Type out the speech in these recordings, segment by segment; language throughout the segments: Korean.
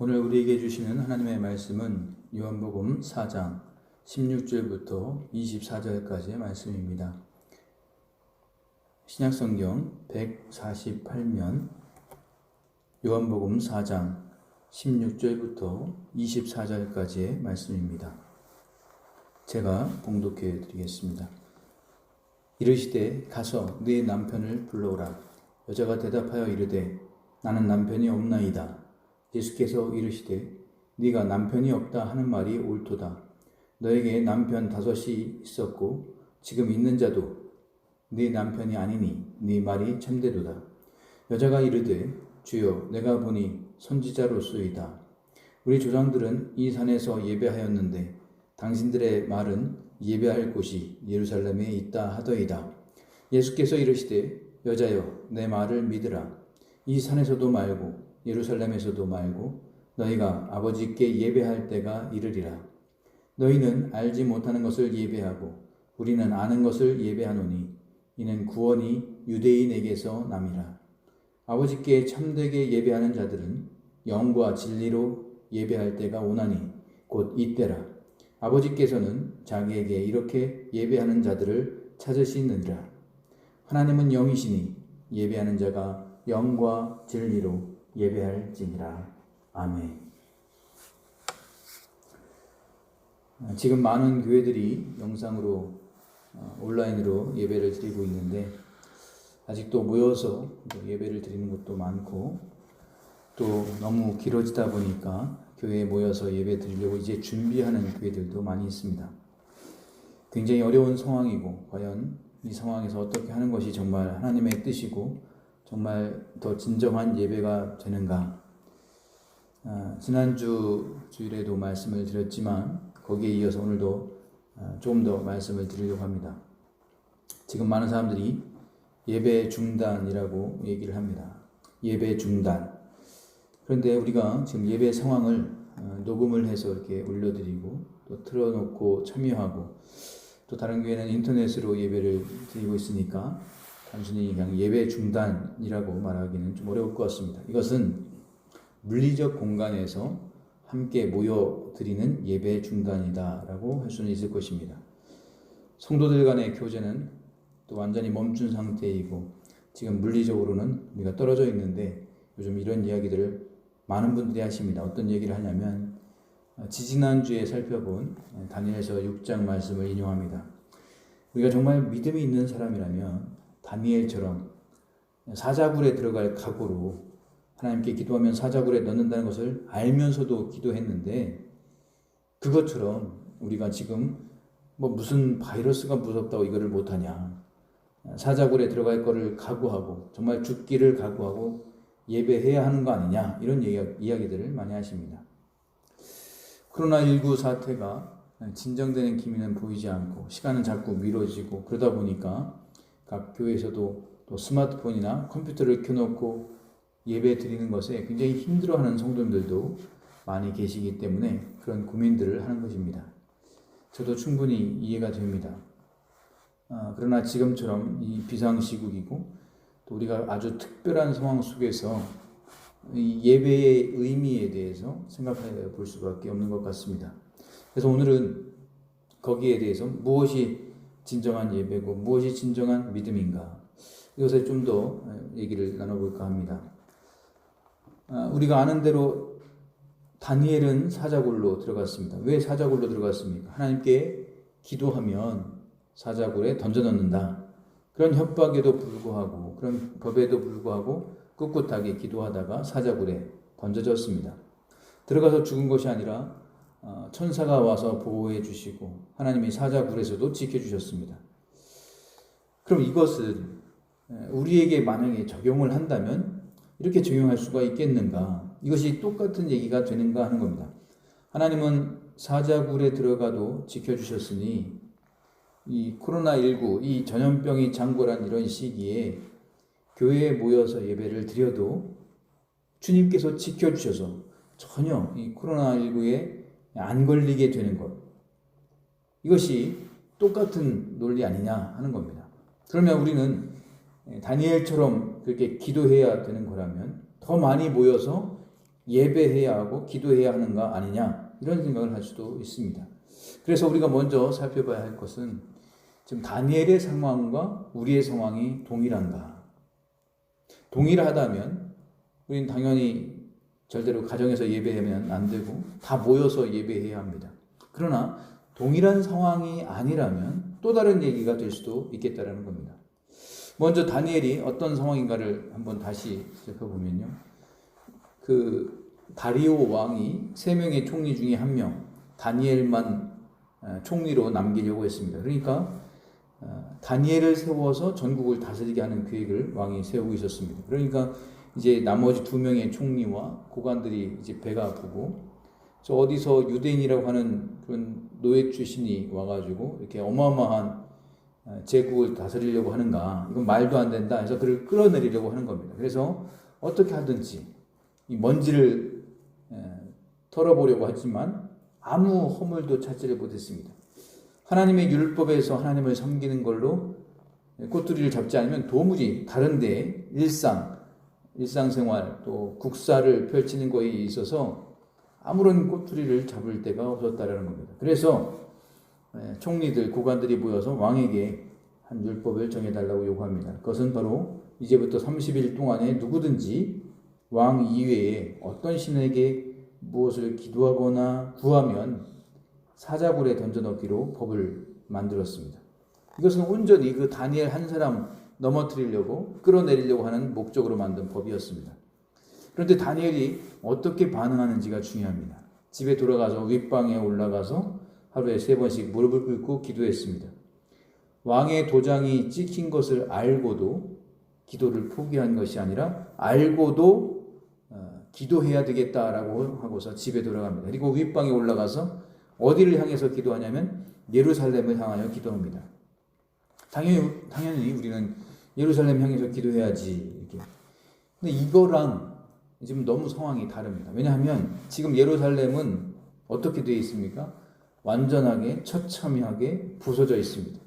오늘 우리에게 주시는 하나님의 말씀은 요한복음 4장 16절부터 24절까지의 말씀입니다. 신약성경 148면 요한복음 4장 16절부터 24절까지의 말씀입니다. 제가 봉독해 드리겠습니다. 이르시되 가서 네 남편을 불러오라. 여자가 대답하여 이르되 나는 남편이 없나이다. 예수께서 이르시되 네가 남편이 없다 하는 말이 옳도다. 너에게 남편 5이 있었고 지금 있는 자도 네 남편이 아니니 네 말이 참되도다. 여자가 이르되 주여 내가 보니 선지자로소이다. 우리 조상들은 이 산에서 예배하였는데 당신들의 말은 예배할 곳이 예루살렘에 있다 하더이다. 예수께서 이르시되 여자여 내 말을 믿으라. 이 산에서도 말고 예루살렘에서도 말고 너희가 아버지께 예배할 때가 이르리라. 너희는 알지 못하는 것을 예배하고 우리는 아는 것을 예배하노니 이는 구원이 유대인에게서 남이라. 아버지께 참되게 예배하는 자들은 영과 진리로 예배할 때가 오나니 곧 이때라. 아버지께서는 자기에게 이렇게 예배하는 자들을 찾으시느니라. 하나님은 영이시니 예배하는 자가 영과 진리로 예배할지니라. 아멘. 지금 많은 교회들이 영상으로 온라인으로 예배를 드리고 있는데 아직도 모여서 예배를 드리는 것도 많고 또 너무 길어지다 보니까 교회에 모여서 예배 드리려고 이제 준비하는 교회들도 많이 있습니다. 굉장히 어려운 상황이고 과연 이 상황에서 어떻게 하는 것이 정말 하나님의 뜻이고 정말 더 진정한 예배가 되는가. 지난주 주일에도 말씀을 드렸지만 거기에 이어서 오늘도 조금 더 말씀을 드리려고 합니다. 지금 많은 사람들이 예배 중단이라고 얘기를 합니다. 예배 중단. 그런데 우리가 지금 예배 상황을 녹음을 해서 이렇게 올려드리고 또 틀어놓고 참여하고 또 다른 교회는 인터넷으로 예배를 드리고 있으니까 단순히 그냥 예배 중단이라고 말하기는 좀 어려울 것 같습니다. 이것은 물리적 공간에서 함께 모여 드리는 예배 중단이다라고 할 수는 있을 것입니다. 성도들 간의 교제는 또 완전히 멈춘 상태이고 지금 물리적으로는 우리가 떨어져 있는데 요즘 이런 이야기들을 많은 분들이 하십니다. 어떤 얘기를 하냐면 지지난주에 살펴본 다니엘서 6장 말씀을 인용합니다. 우리가 정말 믿음이 있는 사람이라면 다니엘처럼 사자굴에 들어갈 각오로 하나님께 기도하면 사자굴에 넣는다는 것을 알면서도 기도했는데 그것처럼 우리가 지금 무슨 바이러스가 무섭다고 이거를 못하냐. 사자굴에 들어갈 거를 각오하고 정말 죽기를 각오하고 예배해야 하는 거 아니냐. 이런 이야기들을 많이 하십니다. 코로나19 사태가 진정되는 기미는 보이지 않고 시간은 자꾸 미뤄지고 그러다 보니까 각 교회에서도 또 스마트폰이나 컴퓨터를 켜놓고 예배 드리는 것에 굉장히 힘들어하는 성도님들도 많이 계시기 때문에 그런 고민들을 하는 것입니다. 저도 충분히 이해가 됩니다. 그러나 지금처럼 이 비상시국이고 또 우리가 아주 특별한 상황 속에서 이 예배의 의미에 대해서 생각해 볼 수밖에 없는 것 같습니다. 그래서 오늘은 거기에 대해서 무엇이 진정한 예배고 무엇이 진정한 믿음인가 이것에 좀 더 얘기를 나눠볼까 합니다. 우리가 아는 대로 다니엘은 사자굴로 들어갔습니다. 왜 사자굴로 들어갔습니까? 하나님께 기도하면 사자굴에 던져넣는다. 그런 협박에도 불구하고 그런 법에도 불구하고 꿋꿋하게 기도하다가 사자굴에 던져졌습니다. 들어가서 죽은 것이 아니라 천사가 와서 보호해 주시고 하나님이 사자굴에서도 지켜주셨습니다. 그럼 이것은 우리에게 만약에 적용을 한다면 이렇게 적용할 수가 있겠는가? 이것이 똑같은 얘기가 되는가 하는 겁니다. 하나님은 사자굴에 들어가도 지켜주셨으니 이 코로나19 이 전염병이 장궐한 이런 시기에 교회에 모여서 예배를 드려도 주님께서 지켜주셔서 전혀 이 코로나19에 안 걸리게 되는 것. 이것이 똑같은 논리 아니냐 하는 겁니다. 그러면 우리는 다니엘처럼 그렇게 기도해야 되는 거라면 더 많이 모여서 예배해야 하고 기도해야 하는가 아니냐 이런 생각을 할 수도 있습니다. 그래서 우리가 먼저 살펴봐야 할 것은 지금 다니엘의 상황과 우리의 상황이 동일한가? 동일하다면 우리는 당연히 절대로 가정에서 예배하면 안 되고 다 모여서 예배해야 합니다. 그러나 동일한 상황이 아니라면 또 다른 얘기가 될 수도 있겠다라는 겁니다. 먼저 다니엘이 어떤 상황인가를 한번 다시 살펴보면요. 그 다리오 왕이 3명의 총리 중에 1명, 다니엘만 총리로 남기려고 했습니다. 그러니까 다니엘을 세워서 전국을 다스리게 하는 계획을 왕이 세우고 있었습니다. 그러니까 이제 나머지 2명의 총리와 고관들이 이제 배가 아프고 저 어디서 유대인이라고 하는 그런 노예 출신이 와가지고 이렇게 어마어마한 제국을 다스리려고 하는가, 이건 말도 안 된다 해서 그를 끌어내리려고 하는 겁니다. 그래서 어떻게 하든지 이 먼지를 털어보려고 하지만 아무 허물도 찾지를 못했습니다. 하나님의 율법에서 하나님을 섬기는 걸로 꼬투리를 잡지 않으면 도무지 다른 데 일상생활 또 국사를 펼치는 거에 있어서 아무런 꼬투리를 잡을 데가 없었다라는 겁니다. 그래서 총리들, 고관들이 모여서 왕에게 한 율법을 정해달라고 요구합니다. 그것은 바로 이제부터 30일 동안에 누구든지 왕 이외에 어떤 신에게 무엇을 기도하거나 구하면 사자굴에 던져넣기로 법을 만들었습니다. 이것은 온전히 그 다니엘 한 사람 넘어뜨리려고 끌어내리려고 하는 목적으로 만든 법이었습니다. 그런데 다니엘이 어떻게 반응하는지가 중요합니다. 집에 돌아가서 윗방에 올라가서 하루에 3번씩 무릎을 꿇고 기도했습니다. 왕의 도장이 찍힌 것을 알고도 기도를 포기한 것이 아니라 알고도 기도해야 되겠다라고 하고서 집에 돌아갑니다. 그리고 윗방에 올라가서 어디를 향해서 기도하냐면 예루살렘을 향하여 기도합니다. 당연히 우리는 예루살렘 향해서 기도해야지 이렇게. 근데 이거랑 지금 너무 상황이 다릅니다. 왜냐하면 지금 예루살렘은 어떻게 되어 있습니까? 완전하게 처참하게 부서져 있습니다.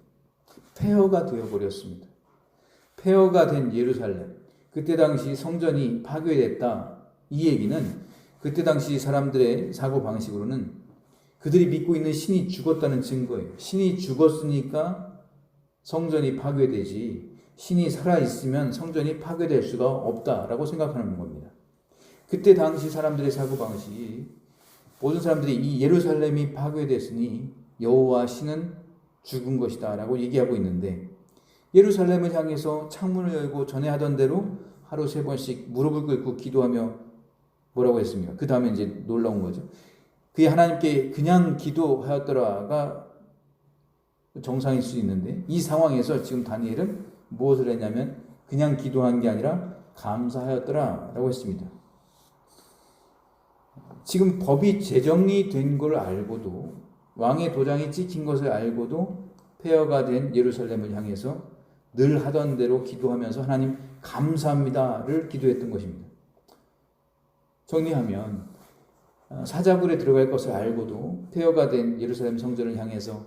폐허가 되어버렸습니다. 폐허가 된 예루살렘. 그때 당시 성전이 파괴됐다. 이 얘기는 그때 당시 사람들의 사고방식으로는 그들이 믿고 있는 신이 죽었다는 증거예요. 신이 죽었으니까 성전이 파괴되지 신이 살아있으면 성전이 파괴될 수가 없다라고 생각하는 겁니다. 그때 당시 사람들의 사고방식이 모든 사람들이 이 예루살렘이 파괴됐으니 여호와 신은 죽은 것이다 라고 얘기하고 있는데 예루살렘을 향해서 창문을 열고 전에 하던 대로 하루 3번씩 무릎을 꿇고 기도하며 뭐라고 했습니까? 그 다음에 이제 놀라운 거죠. 그의 하나님께 그냥 기도하였더라가 정상일 수 있는데 이 상황에서 지금 다니엘은 무엇을 했냐면 그냥 기도한 게 아니라 감사하였더라 라고 했습니다. 지금 법이 제정이 걸 알고도 왕의 도장이 찍힌 것을 알고도 폐허가 된 예루살렘을 향해서 늘 하던 대로 기도하면서 하나님 감사합니다를 기도했던 것입니다. 정리하면 사자굴에 들어갈 것을 알고도 폐허가 된 예루살렘 성전을 향해서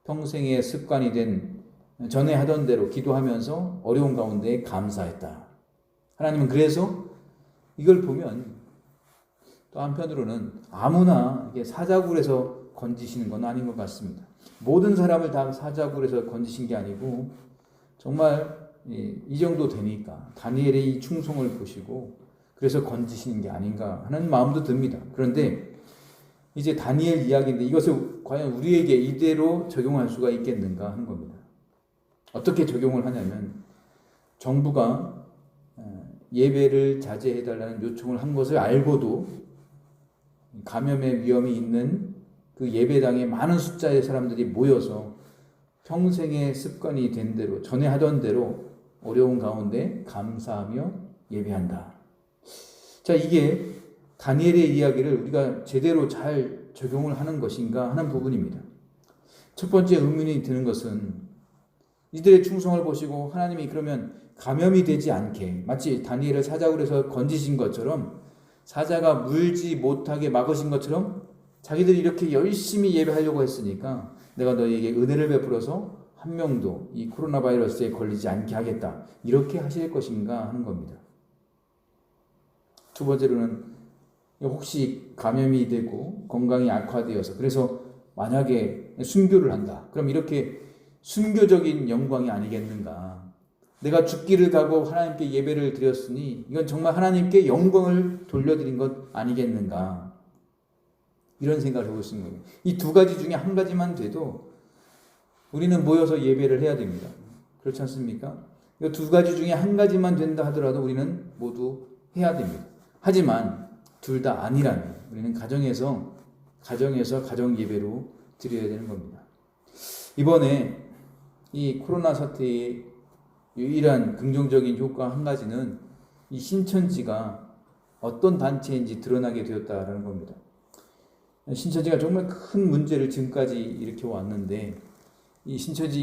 평생의 습관이 된 전에 하던 대로 기도하면서 어려운 가운데 감사했다. 하나님은 그래서 이걸 보면 또 한편으로는 아무나 이게 사자굴에서 건지시는 건 아닌 것 같습니다. 모든 사람을 다 사자굴에서 건지신 게 아니고 정말 이 정도 되니까 다니엘의 이 충성을 보시고 그래서 건지시는 게 아닌가 하는 마음도 듭니다. 그런데 이제 다니엘 이야기인데 이것을 과연 우리에게 이대로 적용할 수가 있겠는가 하는 겁니다. 어떻게 적용을 하냐면 정부가 예배를 자제해달라는 요청을 한 것을 알고도 감염의 위험이 있는 그 예배당에 많은 숫자의 사람들이 모여서 평생의 습관이 된 대로 전에 하던 대로 어려운 가운데 감사하며 예배한다. 자, 이게 다니엘의 이야기를 우리가 제대로 잘 적용을 하는 것인가 하는 부분입니다. 첫 번째 의문이 드는 것은 이들의 충성을 보시고 하나님이 그러면 감염이 되지 않게 마치 다니엘을 사자굴에서 건지신 것처럼 사자가 물지 못하게 막으신 것처럼 자기들이 이렇게 열심히 예배하려고 했으니까 내가 너희에게 은혜를 베풀어서 한 명도 이 코로나 바이러스에 걸리지 않게 하겠다. 이렇게 하실 것인가 하는 겁니다. 두 번째로는 혹시 감염이 되고 건강이 악화되어서 그래서 만약에 순교를 한다. 그럼 이렇게 순교적인 영광이 아니겠는가. 내가 죽기를 가고 하나님께 예배를 드렸으니 이건 정말 하나님께 영광을 돌려드린 것 아니겠는가. 이런 생각을 해볼 수 있는 거예요. 이 두 가지 중에 한 가지만 돼도 우리는 모여서 예배를 해야 됩니다. 그렇지 않습니까? 이 두 가지 중에 한 가지만 된다 하더라도 우리는 모두 해야 됩니다. 하지만 둘 다 아니라면 우리는 가정에서 가정 예배로 드려야 되는 겁니다. 이번에 이 코로나 사태의 유일한 긍정적인 효과 한 가지는 이 신천지가 어떤 단체인지 드러나게 되었다라는 겁니다. 신천지가 정말 큰 문제를 지금까지 일으켜 왔는데 이 신천지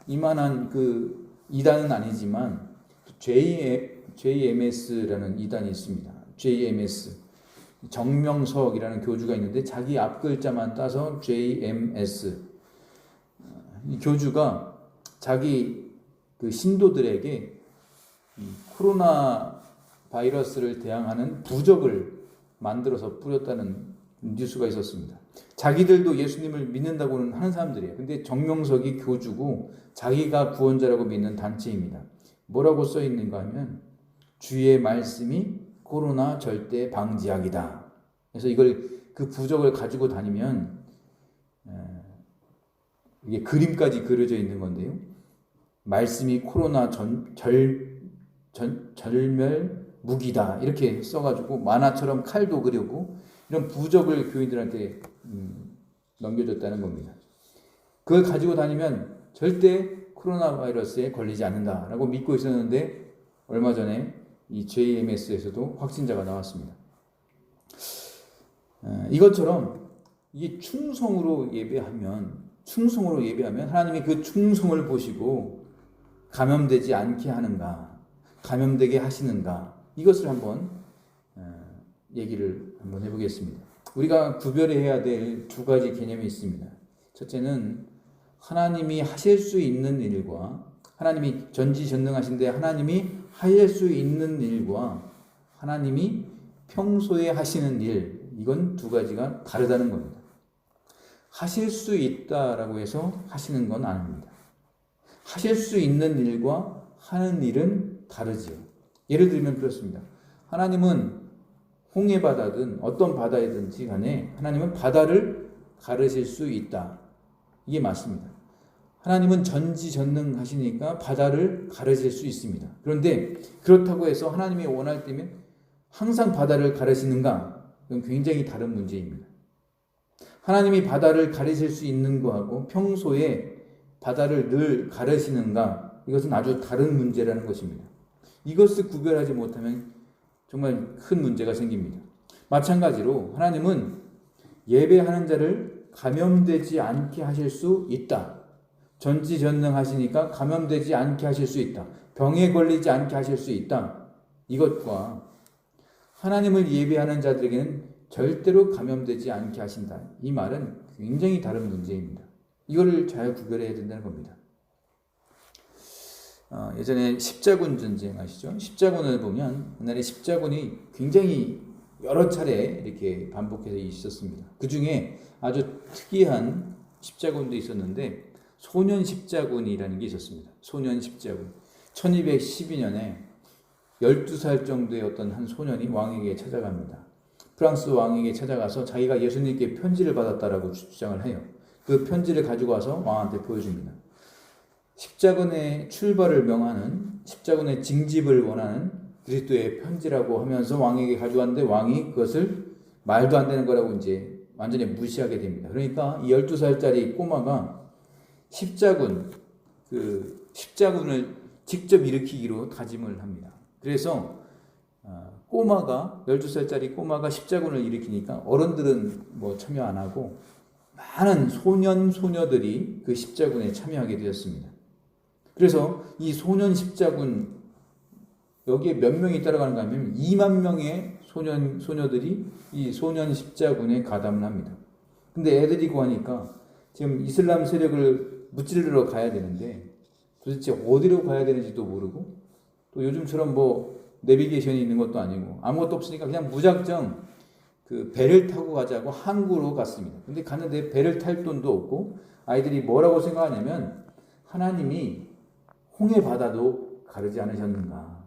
이만한 그 이단은 아니지만 JMS라는 이단이 있습니다. JMS 정명석이라는 교주가 있는데 자기 앞글자만 따서 JMS. 이 교주가 자기 그 신도들에게 코로나 바이러스를 대항하는 부적을 만들어서 뿌렸다는 뉴스가 있었습니다. 자기들도 예수님을 믿는다고는 하는 사람들이에요. 근데 정명석이 교주고 자기가 구원자라고 믿는 단체입니다. 뭐라고 써 있는가 하면 주의 말씀이 코로나 절대 방지약이다. 그래서 그 부적을 가지고 다니면 이게 그림까지 그려져 있는 건데요. 말씀이 코로나 절멸 무기다. 이렇게 써가지고 만화처럼 칼도 그리고 이런 부적을 교인들한테 넘겨줬다는 겁니다. 그걸 가지고 다니면 절대 코로나 바이러스에 걸리지 않는다라고 믿고 있었는데 얼마 전에 이 JMS에서도 확진자가 나왔습니다. 이것처럼 이게 충성으로 예배하면 하나님이 그 충성을 보시고 감염되지 않게 하는가, 감염되게 하시는가, 이것을 한번 얘기를 한번 해보겠습니다. 우리가 구별해야 될 두 가지 개념이 있습니다. 첫째는 하나님이 하실 수 있는 일과 하나님이 전지전능하신데 하나님이 하실 수 있는 일과 하나님이 평소에 하시는 일, 이건 두 가지가 다르다는 겁니다. 하실 수 있다라고 해서 하시는 건 아닙니다. 하실 수 있는 일과 하는 일은 다르지요. 예를 들면 그렇습니다. 하나님은 홍해 바다든 어떤 바다이든지 간에 하나님은 바다를 가르실 수 있다. 이게 맞습니다. 하나님은 전지전능하시니까 바다를 가르실 수 있습니다. 그런데 그렇다고 해서 하나님이 원할 때면 항상 바다를 가르시는가? 이건 굉장히 다른 문제입니다. 하나님이 바다를 가르실 수 있는 거하고 평소에 바다를 늘 가르시는가? 이것은 아주 다른 문제라는 것입니다. 이것을 구별하지 못하면 정말 큰 문제가 생깁니다. 마찬가지로 하나님은 예배하는 자를 감염되지 않게 하실 수 있다. 전지전능하시니까 감염되지 않게 하실 수 있다. 병에 걸리지 않게 하실 수 있다. 이것과 하나님을 예배하는 자들에게는 절대로 감염되지 않게 하신다. 이 말은 굉장히 다른 문제입니다. 이거를 잘 구별해야 된다는 겁니다. 예전에 십자군 전쟁 아시죠? 십자군을 보면 옛날에 십자군이 굉장히 여러 차례 이렇게 반복해서 있었습니다. 그 중에 아주 특이한 십자군도 있었는데 소년 십자군이라는 게 있었습니다. 소년 십자군. 1212년에 12살 정도의 어떤 한 소년이 왕에게 찾아갑니다. 프랑스 왕에게 찾아가서 자기가 예수님께 편지를 받았다라고 주장을 해요. 그 편지를 가지고 와서 왕한테 보여줍니다. 십자군의 출발을 명하는, 십자군의 징집을 원하는 그리스도의 편지라고 하면서 왕에게 가져왔는데 왕이 그것을 말도 안 되는 거라고 이제 완전히 무시하게 됩니다. 그러니까 이 12살짜리 꼬마가 십자군을 직접 일으키기로 다짐을 합니다. 그래서 12살짜리 꼬마가 십자군을 일으키니까 어른들은 뭐 참여 안 하고 많은 소녀들이 그 십자군에 참여하게 되었습니다. 그래서 이 소년 십자군, 여기에 몇 명이 따라가는가 하면 2만 명의 소녀들이 이 소년 십자군에 가담을 합니다. 근데 애들이 구하니까 지금 이슬람 세력을 무찌르러 가야 되는데 도대체 어디로 가야 되는지도 모르고 또 요즘처럼 뭐 내비게이션이 있는 것도 아니고 아무것도 없으니까 그냥 무작정 그 배를 타고 가자고 항구로 갔습니다. 근데 갔는데 배를 탈 돈도 없고 아이들이 뭐라고 생각하냐면 하나님이 홍해 바다도 가르지 않으셨는가.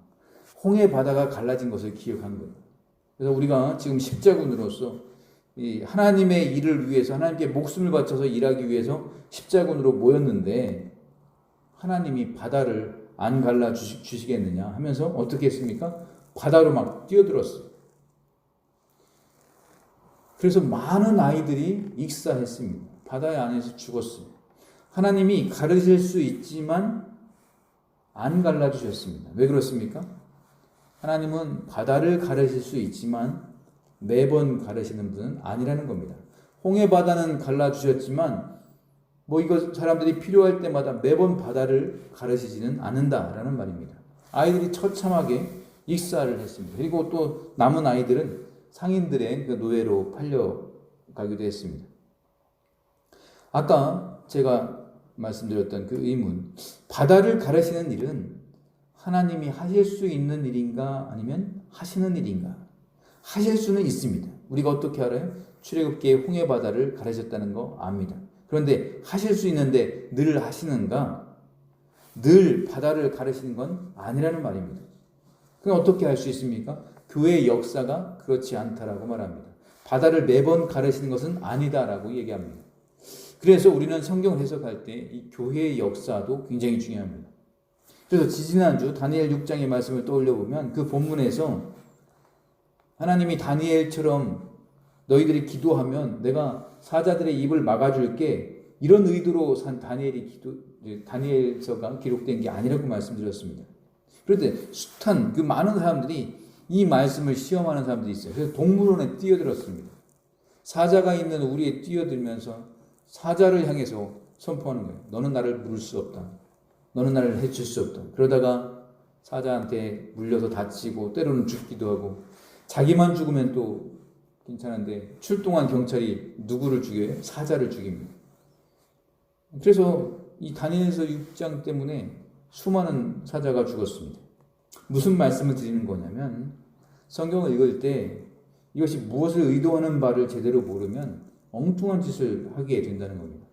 홍해 바다가 갈라진 것을 기억한 거예요. 그래서 우리가 지금 십자군으로서 이 하나님의 일을 위해서 하나님께 목숨을 바쳐서 일하기 위해서 십자군으로 모였는데 하나님이 바다를 안 갈라 주시겠느냐 하면서 어떻게 했습니까? 바다로 막 뛰어들었어요. 그래서 많은 아이들이 익사했습니다. 바다 안에서 죽었어요. 하나님이 가르칠 수 있지만 안 갈라 주셨습니다. 왜 그렇습니까? 하나님은 바다를 가르칠 수 있지만 매번 가르치는 분은 아니라는 겁니다. 홍해 바다는 갈라 주셨지만 뭐 이거 사람들이 필요할 때마다 매번 바다를 가르치지는 않는다라는 말입니다. 아이들이 처참하게 익사를 했습니다. 그리고 또 남은 아이들은 상인들의 그 노예로 팔려가기도 했습니다. 아까 제가 말씀드렸던 그 의문, 바다를 가르치는 일은 하나님이 하실 수 있는 일인가 아니면 하시는 일인가? 하실 수는 있습니다. 우리가 어떻게 알아요? 출애굽기에 홍해 바다를 가르쳤다는 거 압니다. 그런데 하실 수 있는데 늘 하시는가? 늘 바다를 가르치는 건 아니라는 말입니다. 그럼 어떻게 할 수 있습니까? 교회의 역사가 그렇지 않다라고 말합니다. 바다를 매번 가르치는 것은 아니다라고 얘기합니다. 그래서 우리는 성경을 해석할 때 이 교회의 역사도 굉장히 중요합니다. 그래서 지지난주 다니엘 6장의 말씀을 떠올려 보면 그 본문에서 하나님이 다니엘처럼 너희들이 기도하면 내가 사자들의 입을 막아줄게 이런 의도로 산 다니엘서가 기록된 게 아니라고 말씀드렸습니다. 그런데 숱한 그 많은 사람들이 이 말씀을 시험하는 사람들이 있어요. 그래서 동물원에 뛰어들었습니다. 사자가 있는 우리에 뛰어들면서 사자를 향해서 선포하는 거예요. 너는 나를 물을 수 없다. 너는 나를 해칠 수 없다. 그러다가 사자한테 물려서 다치고 때로는 죽기도 하고 자기만 죽으면 또 괜찮은데 출동한 경찰이 누구를 죽여요? 사자를 죽입니다. 그래서 이 다니엘서 6장 때문에 수많은 사자가 죽었습니다. 무슨 말씀을 드리는 거냐면 성경을 읽을 때 이것이 무엇을 의도하는 바를 제대로 모르면 엉뚱한 짓을 하게 된다는 겁니다.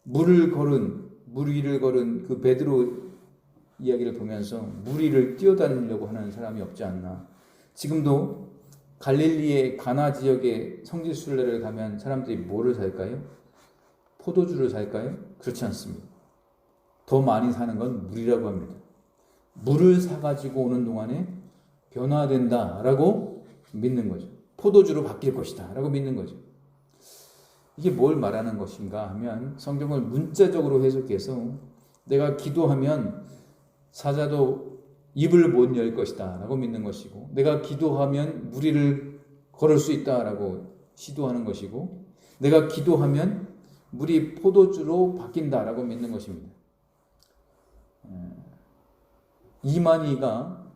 물 위를 걸은 그 베드로 이야기를 보면서 물 위를 뛰어다니려고 하는 사람이 없지 않나. 지금도 갈릴리의 가나 지역의 성지순례를 가면 사람들이 뭐를 살까요? 포도주를 살까요? 그렇지 않습니다. 더 많이 사는 건 물이라고 합니다. 물을 사가지고 오는 동안에 변화된다라고 믿는 거죠. 포도주로 바뀔 것이다 라고 믿는 거죠. 이게 뭘 말하는 것인가 하면 성경을 문자적으로 해석해서 내가 기도하면 사자도 입을 못 열 것이다 라고 믿는 것이고 내가 기도하면 무리를 걸을 수 있다 라고 시도하는 것이고 내가 기도하면 물이 포도주로 바뀐다 라고 믿는 것입니다. 이만희가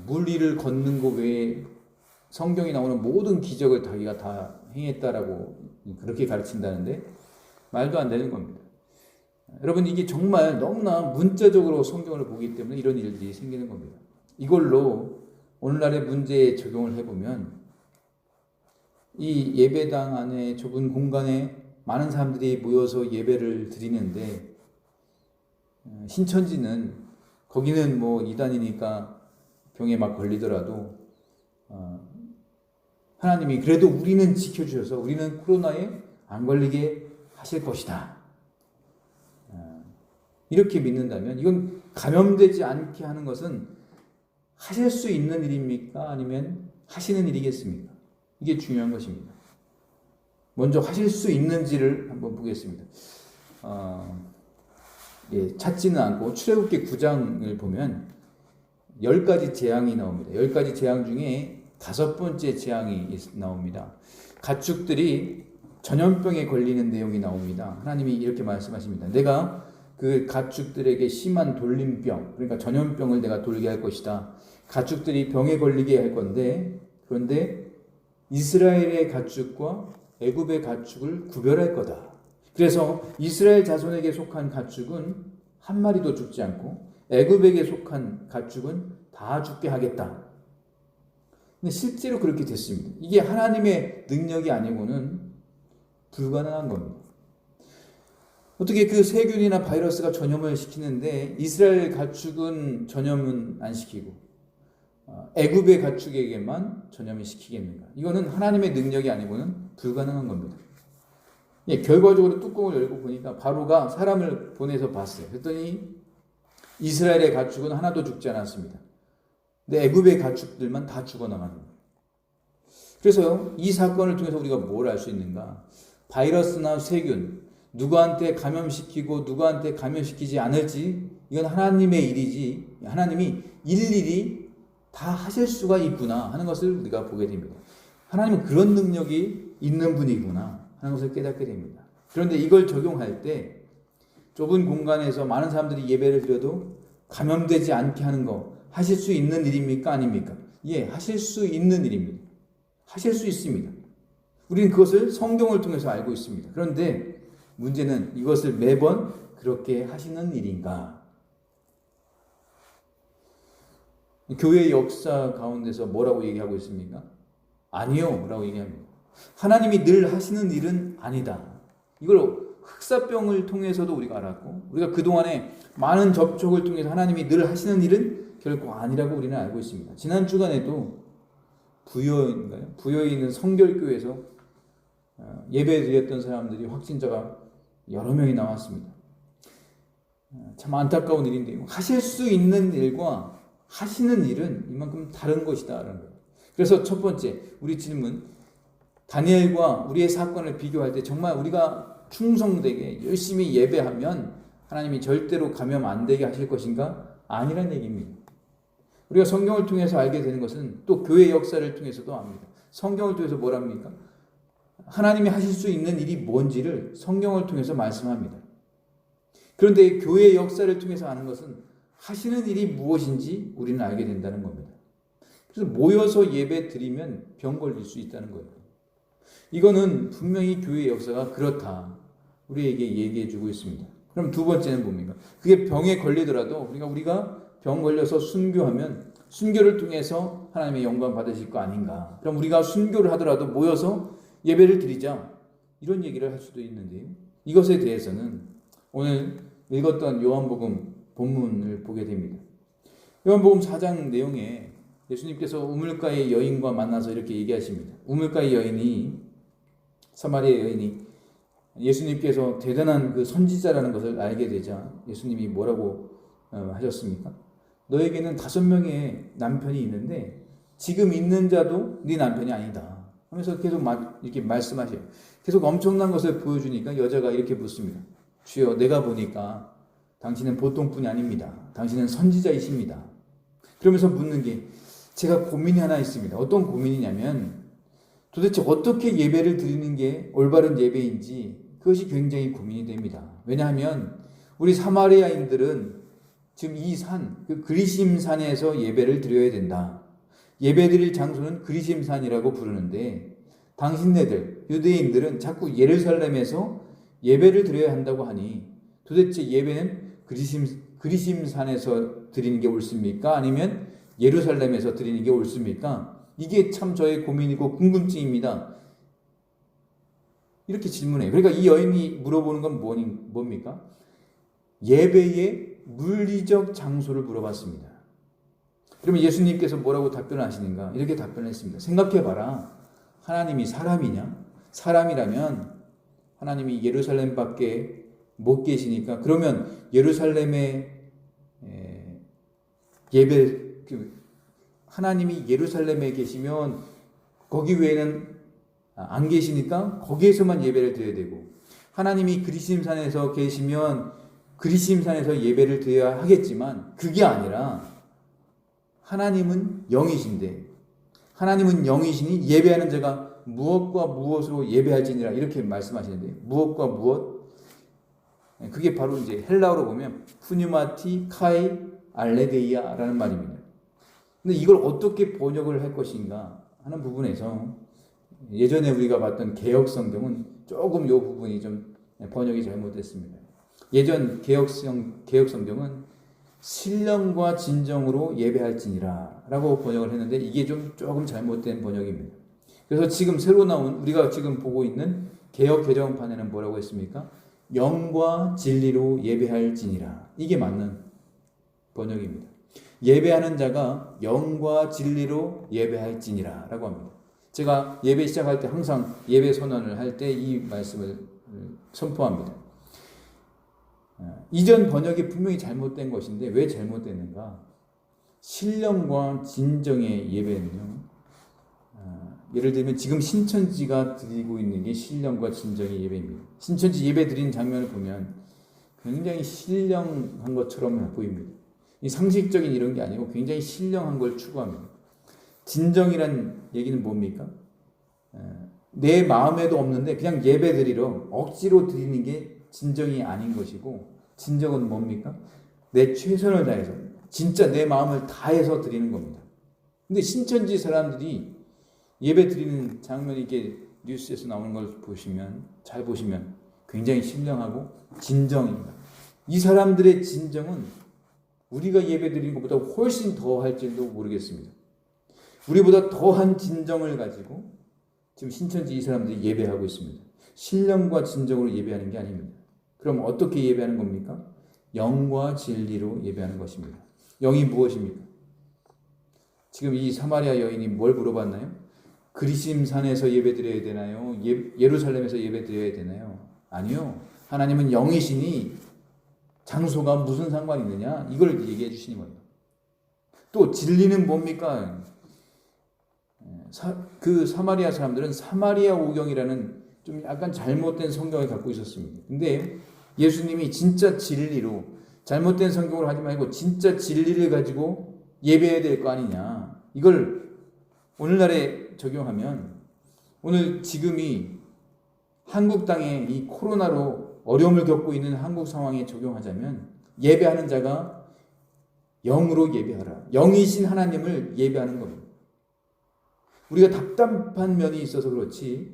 물 위를 걷는 것 외에 성경에 나오는 모든 기적을 자기가 다 행했다라고 그렇게 가르친다는데 말도 안 되는 겁니다. 여러분 이게 정말 너무나 문자적으로 성경을 보기 때문에 이런 일들이 생기는 겁니다. 이걸로 오늘날의 문제에 적용을 해보면 이 예배당 안에 좁은 공간에 많은 사람들이 모여서 예배를 드리는데 신천지는 거기는 뭐 이단이니까 병에 막 걸리더라도 하나님이 그래도 우리는 지켜주셔서 우리는 코로나에 안 걸리게 하실 것이다. 이렇게 믿는다면 이건 감염되지 않게 하는 것은 하실 수 있는 일입니까? 아니면 하시는 일이겠습니까? 이게 중요한 것입니다. 먼저 하실 수 있는지를 한번 보겠습니다. 찾지는 않고 출애굽기 9장을 보면 10가지 재앙이 나옵니다. 10가지 재앙 중에 5번째 재앙이 나옵니다. 가축들이 전염병에 걸리는 내용이 나옵니다. 하나님이 이렇게 말씀하십니다. 내가 그 가축들에게 심한 돌림병, 그러니까 전염병을 내가 돌게 할 것이다. 가축들이 병에 걸리게 할 건데, 그런데 이스라엘의 가축과 애굽의 가축을 구별할 거다. 그래서 이스라엘 자손에게 속한 가축은 한 마리도 죽지 않고 애굽에게 속한 가축은 다 죽게 하겠다. 근데 실제로 그렇게 됐습니다. 이게 하나님의 능력이 아니고는 불가능한 겁니다. 어떻게 그 세균이나 바이러스가 전염을 시키는데 이스라엘 가축은 전염은 안 시키고 애굽의 가축에게만 전염을 시키겠는가? 이거는 하나님의 능력이 아니고는 불가능한 겁니다. 예, 결과적으로 뚜껑을 열고 보니까 바로가 사람을 보내서 봤어요. 그랬더니 이스라엘의 가축은 하나도 죽지 않았습니다. 근데 애굽의 가축들만 다 죽어나가는 거예요. 그래서 이 사건을 통해서 우리가 뭘 알 수 있는가? 바이러스나 세균, 누구한테 감염시키고 누구한테 감염시키지 않을지 이건 하나님의 일이지 하나님이 일일이 다 하실 수가 있구나 하는 것을 우리가 보게 됩니다. 하나님은 그런 능력이 있는 분이구나 하는 것을 깨닫게 됩니다. 그런데 이걸 적용할 때 좁은 공간에서 많은 사람들이 예배를 드려도 감염되지 않게 하는 거 하실 수 있는 일입니까? 아닙니까? 예, 하실 수 있는 일입니다. 하실 수 있습니다. 우리는 그것을 성경을 통해서 알고 있습니다. 그런데 문제는 이것을 매번 그렇게 하시는 일인가? 교회의 역사 가운데서 뭐라고 얘기하고 있습니까? 아니요 라고 얘기합니다. 하나님이 늘 하시는 일은 아니다. 이걸 흑사병을 통해서도 우리가 알았고 우리가 그동안에 많은 접촉을 통해서 하나님이 늘 하시는 일은 결코 아니라고 우리는 알고 있습니다. 지난 주간에도 부여에 있는 성결교회에서 예배 드렸던 사람들이 확진자가 여러 명이 나왔습니다. 참 안타까운 일인데요. 하실 수 있는 일과 하시는 일은 이만큼 다른 것이다라는 거예요. 그래서 첫 번째 우리 질문, 다니엘과 우리의 사건을 비교할 때 정말 우리가 충성되게 열심히 예배하면 하나님이 절대로 감염 안 되게 하실 것인가? 아니란 얘기입니다. 우리가 성경을 통해서 알게 되는 것은 또 교회 역사를 통해서도 압니다. 성경을 통해서 뭐랍니까? 하나님이 하실 수 있는 일이 뭔지를 성경을 통해서 말씀합니다. 그런데 교회의 역사를 통해서 아는 것은 하시는 일이 무엇인지 우리는 알게 된다는 겁니다. 그래서 모여서 예배 드리면 병 걸릴 수 있다는 거예요. 이거는 분명히 교회의 역사가 그렇다. 우리에게 얘기해 주고 있습니다. 그럼 두 번째는 뭡니까? 그게 병에 걸리더라도 우리가 병 걸려서 순교하면 순교를 통해서 하나님의 영광 받으실 거 아닌가. 그럼 우리가 순교를 하더라도 모여서 예배를 드리자. 이런 얘기를 할 수도 있는데요. 이것에 대해서는 오늘 읽었던 요한복음 본문을 보게 됩니다. 요한복음 4장 내용에 예수님께서 우물가의 여인과 만나서 이렇게 얘기하십니다. 우물가의 여인이 사마리아 여인이 예수님께서 대단한 그 선지자라는 것을 알게 되자 예수님이 뭐라고 하셨습니까? 너에게는 5명의 남편이 있는데 지금 있는 자도 네 남편이 아니다 하면서 계속 이렇게 말씀하셔요. 계속 엄청난 것을 보여주니까 여자가 이렇게 묻습니다. 주여, 내가 보니까 당신은 보통분이 아닙니다. 당신은 선지자이십니다. 그러면서 묻는 게 제가 고민이 하나 있습니다. 어떤 고민이냐면 도대체 어떻게 예배를 드리는 게 올바른 예배인지 그것이 굉장히 고민이 됩니다. 왜냐하면 우리 사마리아인들은 지금 이 산, 그 그리심산에서 예배를 드려야 된다. 예배 드릴 장소는 그리심산이라고 부르는데 당신네들 유대인들은 자꾸 예루살렘에서 예배를 드려야 한다고 하니 도대체 예배는 그리심산에서 드리는 게 옳습니까? 아니면 예루살렘에서 드리는 게 옳습니까? 이게 참 저의 고민이고 궁금증입니다. 이렇게 질문해요. 그러니까 이 여인이 물어보는 건 뭡니까? 예배의 물리적 장소를 물어봤습니다. 그러면 예수님께서 뭐라고 답변을 하시는가? 이렇게 답변했습니다. 생각해봐라. 하나님이 사람이냐? 사람이라면 하나님이 예루살렘 밖에 못 계시니까 그러면 예루살렘에 하나님이 예루살렘에 계시면 거기 외에는 안 계시니까 거기에서만 예배를 드려야 되고 하나님이 그리심산에서 계시면 그리심산에서 예배를 드려야 하겠지만 그게 아니라 하나님은 영이신데 하나님은 영이시니 예배하는 자가 무엇과 무엇으로 예배할지니라 이렇게 말씀하시는데 무엇과 무엇? 그게 바로 이제 헬라어로 보면 푸뉴마티 카이 알레데이아라는 말입니다. 근데 이걸 어떻게 번역을 할 것인가 하는 부분에서 예전에 우리가 봤던 개역 성경은 조금 이 부분이 좀 번역이 잘못됐습니다. 예전 개역 성경은 신령과 진정으로 예배할지니라 라고 번역을 했는데 이게 조금 잘못된 번역입니다. 그래서 지금 새로 나온 우리가 지금 보고 있는 개역 개정판에는 뭐라고 했습니까? 영과 진리로 예배할지니라. 이게 맞는 번역입니다. 예배하는 자가 영과 진리로 예배할지니라 라고 합니다. 제가 예배 시작할 때 항상 예배 선언을 할 때 이 말씀을 선포합니다. 이전 번역이 분명히 잘못된 것인데 왜 잘못됐는가? 신령과 진정의 예배는요. 예를 들면 지금 신천지가 드리고 있는 게 신령과 진정의 예배입니다. 신천지 예배 드리는 장면을 보면 굉장히 신령한 것처럼 보입니다. 이 상식적인 이런 게 아니고 굉장히 신령한 걸 추구합니다. 진정이란 얘기는 뭡니까? 내 마음에도 없는데 그냥 예배 드리러 억지로 드리는 게 진정이 아닌 것이고, 진정은 뭡니까? 내 최선을 다해서 진짜 내 마음을 다해서 드리는 겁니다. 근데 신천지 사람들이 예배 드리는 장면이 이렇게 뉴스에서 나오는 걸 잘 보시면 굉장히 신령하고 진정입니다. 이 사람들의 진정은 우리가 예배 드리는 것보다 훨씬 더 할지도 모르겠습니다. 우리보다 더한 진정을 가지고 지금 신천지 이 사람들이 예배하고 있습니다. 신령과 진정으로 예배하는 게 아닙니다. 그럼 어떻게 예배하는 겁니까? 영과 진리로 예배하는 것입니다. 영이 무엇입니까? 지금 이 사마리아 여인이 뭘 물어봤나요? 그리심산에서 예배드려야 되나요? 예루살렘에서 예배드려야 되나요? 아니요. 하나님은 영이시니 장소가 무슨 상관이 있느냐? 이걸 얘기해 주시는 거예요. 또 진리는 뭡니까? 그 사마리아 사람들은 사마리아 오경이라는 좀 약간 잘못된 성경을 갖고 있었습니다. 근데 예수님이 진짜 진리로, 잘못된 성경으로 하지 말고 진짜 진리를 가지고 예배해야 될 거 아니냐. 이걸 오늘날에 적용하면, 오늘 지금이 한국 땅에 이 코로나로 어려움을 겪고 있는 한국 상황에 적용하자면 예배하는 자가 영으로 예배하라. 영이신 하나님을 예배하는 겁니다. 우리가 답답한 면이 있어서 그렇지,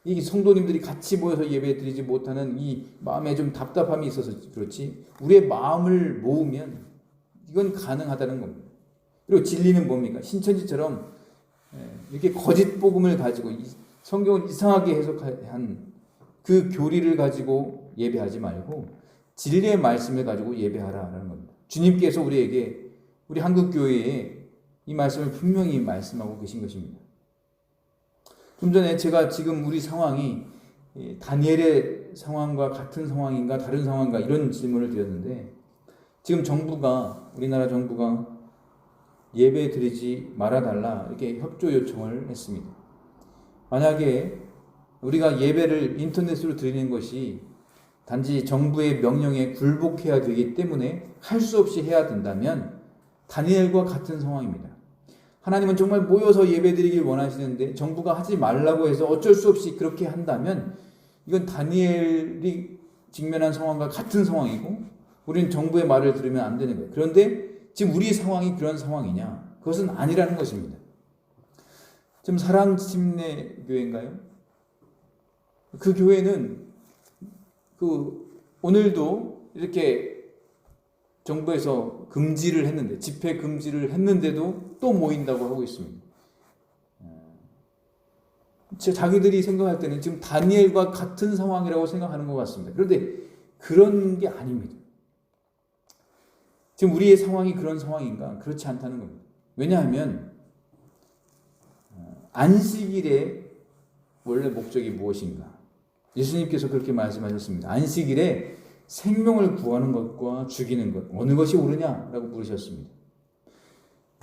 이 성도님들이 같이 모여서 예배 드리지 못하는 이 마음에 좀 답답함이 있어서 그렇지, 우리의 마음을 모으면 이건 가능하다는 겁니다. 그리고 진리는 뭡니까? 신천지처럼 이렇게 거짓 복음을 가지고 성경을 이상하게 해석한 그 교리를 가지고 예배하지 말고 진리의 말씀을 가지고 예배하라는 겁니다. 주님께서 우리에게, 우리 한국교회에 이 말씀을 분명히 말씀하고 계신 것입니다. 좀 전에 제가 지금 우리 상황이 다니엘의 상황과 같은 상황인가 다른 상황인가 이런 질문을 드렸는데, 지금 정부가, 우리나라 정부가 예배 드리지 말아달라 이렇게 협조 요청을 했습니다. 만약에 우리가 예배를 인터넷으로 드리는 것이 단지 정부의 명령에 굴복해야 되기 때문에 할 수 없이 해야 된다면 다니엘과 같은 상황입니다. 하나님은 정말 모여서 예배 드리길 원하시는데 정부가 하지 말라고 해서 어쩔 수 없이 그렇게 한다면 이건 다니엘이 직면한 상황과 같은 상황이고 우리는 정부의 말을 들으면 안 되는 거예요. 그런데 지금 우리 상황이 그런 상황이냐? 그것은 아니라는 것입니다. 지금 사랑침례교회인가요? 그 교회는 오늘도 이렇게 정부에서 금지를 했는데, 집회 금지를 했는데도 또 모인다고 하고 있습니다. 자기들이 생각할 때는 지금 다니엘과 같은 상황이라고 생각하는 것 같습니다. 그런데 그런 게 아닙니다. 지금 우리의 상황이 그런 상황인가? 그렇지 않다는 겁니다. 왜냐하면 안식일의 원래 목적이 무엇인가? 예수님께서 그렇게 말씀하셨습니다. 안식일에 생명을 구하는 것과 죽이는 것, 어느 것이 옳으냐라고 물으셨습니다.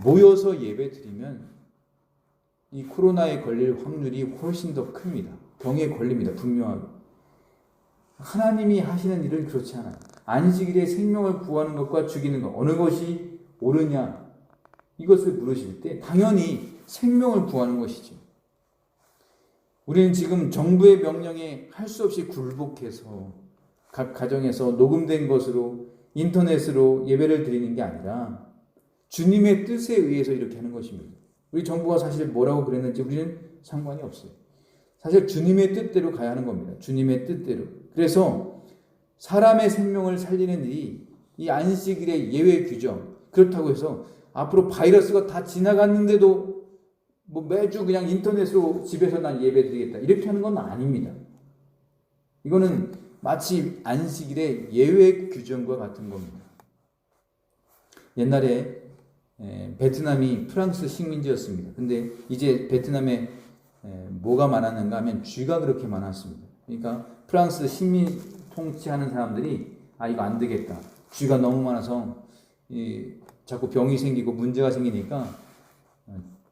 모여서 예배 드리면 이 코로나에 걸릴 확률이 훨씬 더 큽니다. 병에 걸립니다. 분명하게. 하나님이 하시는 일은 그렇지 않아요. 안식일에 생명을 구하는 것과 죽이는 것, 어느 것이 옳으냐, 이것을 물으실 때 당연히 생명을 구하는 것이죠. 우리는 지금 정부의 명령에 할 수 없이 굴복해서 각 가정에서 녹음된 것으로 인터넷으로 예배를 드리는 게 아니라 주님의 뜻에 의해서 이렇게 하는 것입니다. 우리 정부가 사실 뭐라고 그랬는지 우리는 상관이 없어요. 사실 주님의 뜻대로 가야 하는 겁니다. 주님의 뜻대로. 그래서 사람의 생명을 살리는 일이 이 안식일의 예외 규정, 그렇다고 해서 앞으로 바이러스가 다 지나갔는데도 뭐 매주 그냥 인터넷으로 집에서 난 예배 드리겠다 이렇게 하는 건 아닙니다. 이거는 마치 안식일의 예외 규정과 같은 겁니다. 옛날에 베트남이 프랑스 식민지였습니다. 근데 이제 베트남에 뭐가 많았는가 하면 쥐가 그렇게 많았습니다. 그러니까 프랑스 식민 통치하는 사람들이 이거 안 되겠다. 쥐가 너무 많아서 자꾸 병이 생기고 문제가 생기니까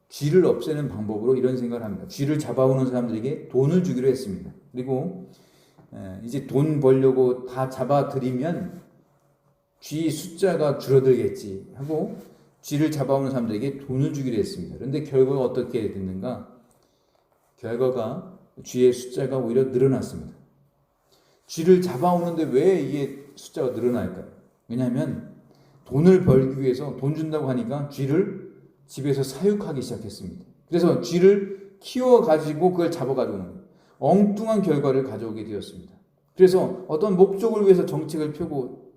쥐를 없애는 방법으로 이런 생각을 합니다. 쥐를 잡아오는 사람들에게 돈을 주기로 했습니다. 그리고 이제 돈 벌려고 다 잡아들이면 쥐 숫자가 줄어들겠지 하고 쥐를 잡아오는 사람들에게 돈을 주기로 했습니다. 그런데 결과가 어떻게 됐는가? 결과가 쥐의 숫자가 오히려 늘어났습니다. 쥐를 잡아오는데 왜 이게 숫자가 늘어날까요? 왜냐하면 돈을 벌기 위해서 돈 준다고 하니까 쥐를 집에서 사육하기 시작했습니다. 그래서 쥐를 키워가지고 그걸 잡아가지고 오는 거예요. 엉뚱한 결과를 가져오게 되었습니다. 그래서 어떤 목적을 위해서 정책을 펴고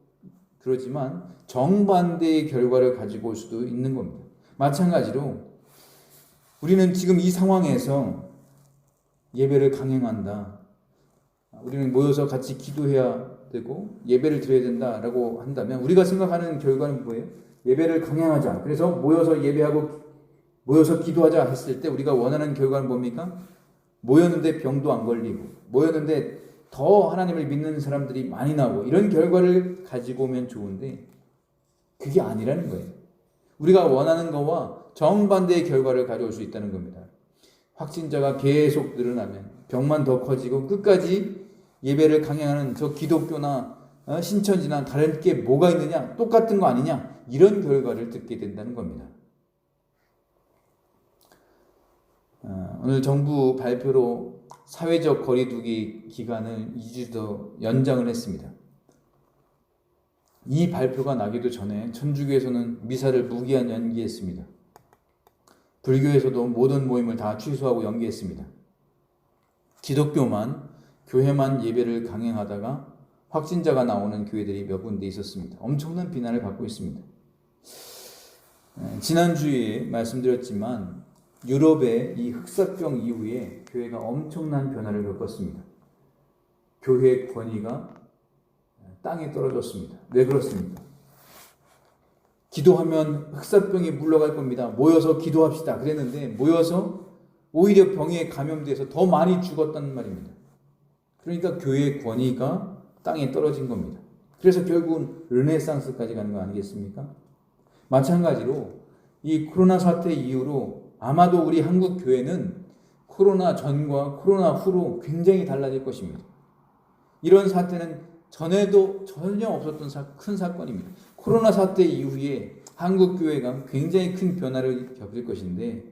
그러지만 정반대의 결과를 가지고 올 수도 있는 겁니다. 마찬가지로 우리는 지금 이 상황에서 예배를 강행한다. 우리는 모여서 같이 기도해야 되고 예배를 드려야 된다라고 한다면 우리가 생각하는 결과는 뭐예요? 예배를 강행하자. 그래서 모여서 예배하고 모여서 기도하자 했을 때 우리가 원하는 결과는 뭡니까? 모였는데 병도 안 걸리고 모였는데 더 하나님을 믿는 사람들이 많이 나오고 이런 결과를 가지고 오면 좋은데 그게 아니라는 거예요. 우리가 원하는 것과 정반대의 결과를 가져올 수 있다는 겁니다. 확진자가 계속 늘어나면 병만 더 커지고 끝까지 예배를 강행하는 저 기독교나 신천지나 다른 게 뭐가 있느냐? 똑같은 거 아니냐? 이런 결과를 듣게 된다는 겁니다. 오늘 정부 발표로 사회적 거리두기 기간을 2주 더 연장을 했습니다. 이 발표가 나기도 전에 천주교에서는 미사를 무기한 연기했습니다. 불교에서도 모든 모임을 다 취소하고 연기했습니다. 기독교만 교회만 예배를 강행하다가 확진자가 나오는 교회들이 몇 군데 있었습니다. 엄청난 비난을 받고 있습니다. 지난주에 말씀드렸지만 유럽의 이 흑사병 이후에 교회가 엄청난 변화를 겪었습니다. 교회 권위가 땅에 떨어졌습니다. 왜 그렇습니까? 기도하면 흑사병이 물러갈 겁니다. 모여서 기도합시다. 그랬는데 모여서 오히려 병에 감염돼서 더 많이 죽었다는 말입니다. 그러니까 교회의 권위가 땅에 떨어진 겁니다. 그래서 결국은 르네상스까지 가는 거 아니겠습니까? 마찬가지로 이 코로나 사태 이후로 아마도 우리 한국 교회는 코로나 전과 코로나 후로 굉장히 달라질 것입니다. 이런 사태는 전에도 전혀 없었던 큰 사건입니다. 코로나 사태 이후에 한국 교회가 굉장히 큰 변화를 겪을 것인데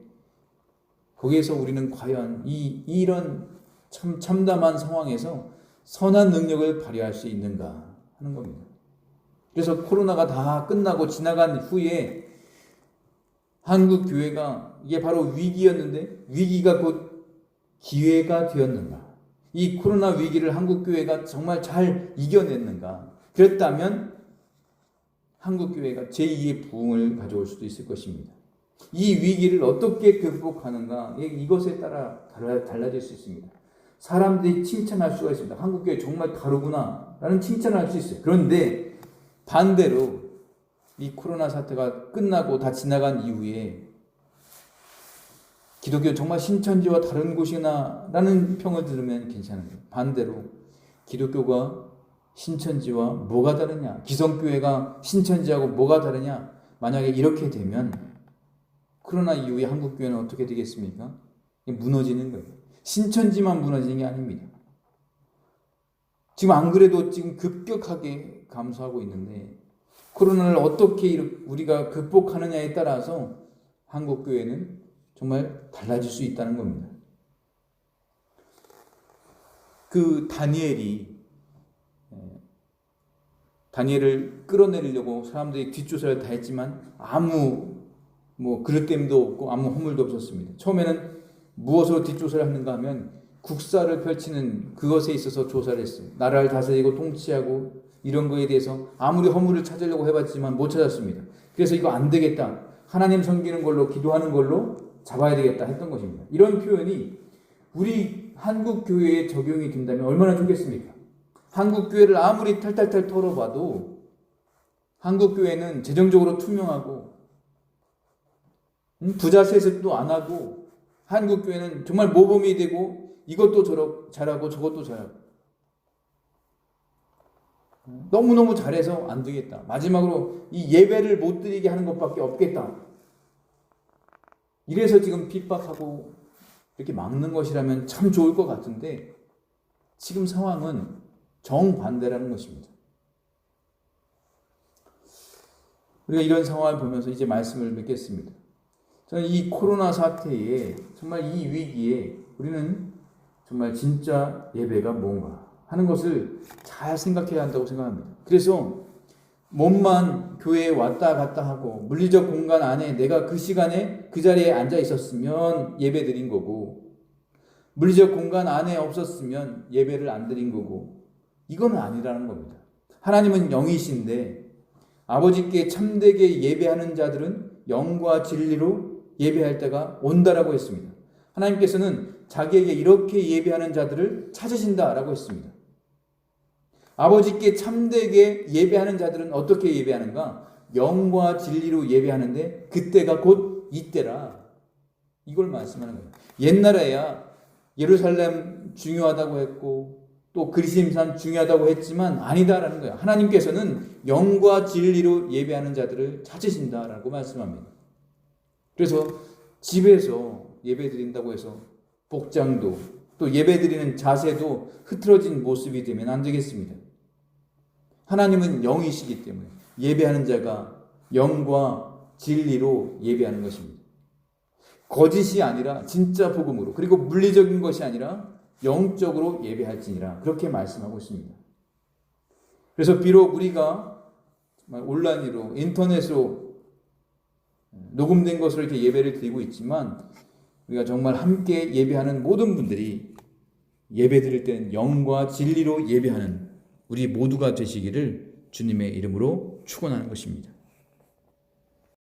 거기에서 우리는 과연 이런 참담한 상황에서 선한 능력을 발휘할 수 있는가 하는 겁니다. 그래서 코로나가 다 끝나고 지나간 후에 한국 교회가 이게 바로 위기였는데 위기가 곧 기회가 되었는가? 이 코로나 위기를 한국 교회가 정말 잘 이겨냈는가? 그랬다면 한국 교회가 제2의 부흥을 가져올 수도 있을 것입니다. 이 위기를 어떻게 극복하는가? 이것에 따라 달라질 수 있습니다. 사람들이 칭찬할 수가 있습니다. 한국 교회 정말 다르구나 라는 칭찬을 할 수 있어요. 그런데 반대로 이 코로나 사태가 끝나고 다 지나간 이후에 기독교 정말 신천지와 다른 곳이나 라는 평을 들으면 괜찮은 거예요. 반대로 기독교가 신천지와 뭐가 다르냐? 기성교회가 신천지하고 뭐가 다르냐? 만약에 이렇게 되면 코로나 이후에 한국교회는 어떻게 되겠습니까? 무너지는 거예요. 신천지만 무너지는 게 아닙니다. 지금 안 그래도 지금 급격하게 감소하고 있는데 코로나를 어떻게 우리가 극복하느냐에 따라서 한국교회는 정말 달라질 수 있다는 겁니다. 그 다니엘을 끌어내리려고 사람들이 뒷조사를 다 했지만 아무 그릇됨도 없고 아무 허물도 없었습니다. 처음에는 무엇으로 뒷조사를 하는가 하면 국사를 펼치는 그것에 있어서 조사를 했어요. 나라를 다스리고 통치하고 이런 거에 대해서 아무리 허물을 찾으려고 해봤지만 못 찾았습니다. 그래서 이거 안 되겠다. 하나님 섬기는 걸로, 기도하는 걸로 잡아야 되겠다 했던 것입니다. 이런 표현이 우리 한국 교회에 적용이 된다면 얼마나 좋겠습니까? 한국 교회를 아무리 탈탈탈 털어봐도 한국 교회는 재정적으로 투명하고 부자 세습도 안 하고 한국 교회는 정말 모범이 되고 이것도 잘하고 저것도 잘하고 너무너무 잘해서 안 되겠다. 마지막으로 이 예배를 못 드리게 하는 것밖에 없겠다. 이래서 지금 핍박하고 이렇게 막는 것이라면 참 좋을 것 같은데 지금 상황은 정반대라는 것입니다. 우리가 이런 상황을 보면서 이제 말씀을 맺겠습니다. 저는 이 코로나 사태에 정말 이 위기에 우리는 정말 진짜 예배가 뭔가 하는 것을 잘 생각해야 한다고 생각합니다. 그래서 몸만 교회에 왔다 갔다 하고 물리적 공간 안에 내가 그 시간에 그 자리에 앉아 있었으면 예배 드린 거고 물리적 공간 안에 없었으면 예배를 안 드린 거고 이건 아니라는 겁니다. 하나님은 영이신데 아버지께 참되게 예배하는 자들은 영과 진리로 예배할 때가 온다라고 했습니다. 하나님께서는 자기에게 이렇게 예배하는 자들을 찾으신다라고 했습니다. 아버지께 참되게 예배하는 자들은 어떻게 예배하는가? 영과 진리로 예배하는데 그때가 곧 이때라. 이걸 말씀하는 거예요. 옛날에야 예루살렘 중요하다고 했고 또 그리심산 중요하다고 했지만 아니다라는 거예요. 하나님께서는 영과 진리로 예배하는 자들을 찾으신다라고 말씀합니다. 그래서 집에서 예배 드린다고 해서 복장도 또 예배 드리는 자세도 흐트러진 모습이 되면 안 되겠습니다. 하나님은 영이시기 때문에 예배하는 자가 영과 진리로 예배하는 것입니다. 거짓이 아니라 진짜 복음으로 그리고 물리적인 것이 아니라 영적으로 예배할지니라 그렇게 말씀하고 있습니다. 그래서 비록 우리가 온라인으로 인터넷으로 녹음된 것으로 이렇게 예배를 드리고 있지만 우리가 정말 함께 예배하는 모든 분들이 예배 드릴 때는 영과 진리로 예배하는 우리 모두가 되시기를 주님의 이름으로 축원하는 것입니다.